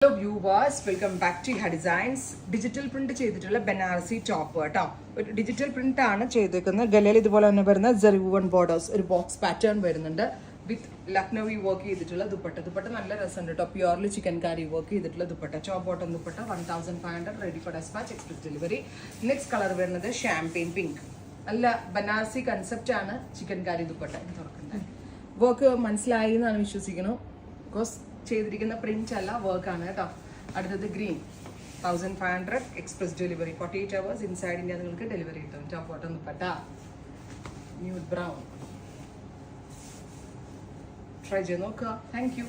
Hello viewers, welcome back to ha designs. Digital print ചെയ്തിട്ടുള്ള Banarasi top കേട്ടോ. ഒരു digital print ആണ് ചെയ്തേക്കുന്നത്. ഗലയിൽ ഇതുപോലെ തന്നെ വരുന്ന ജെറിവുവൺ ബോർഡേഴ്സ്, ഒരു ബോക്സ് പാറ്റേൺ വരുന്നുണ്ട് വിത്ത് ലക്നൗവി വർക്ക് ചെയ്തിട്ടുള്ള ദുപ്പട്ട നല്ല രസമുണ്ട് കേട്ടോ. പ്യുവർലി ചിക്കൻ കാരി വർക്ക് ചെയ്തിട്ടുള്ള ദുപ്പട്ട, ചോപ്പ് bottom dupatta 1500, ready for despatch, express delivery. Next colour വരുന്നത് ഷാംപെയിൻ പിങ്ക്. നല്ല ബനാറസി കൺസെപ്റ്റ് ആണ് ചിക്കൻ കാരി ദുപ്പട്ട തുറക്കുന്നത്. വർക്ക് മനസ്സിലായി എന്നാണ് വിശ്വസിക്കുന്നു. ബിക്കോസ് ചെയ്തിരിക്കുന്ന പ്രിന്റ് അല്ല, വർക്കാണ് കേട്ടോ. അടുത്തത് green 1500, express delivery 48 hours inside India നിങ്ങൾക്ക് ഡെലിവറി കിട്ടും. Top bottom dupatta nude brown. Try ചെയ്ത് നോക്കുക. Thank you.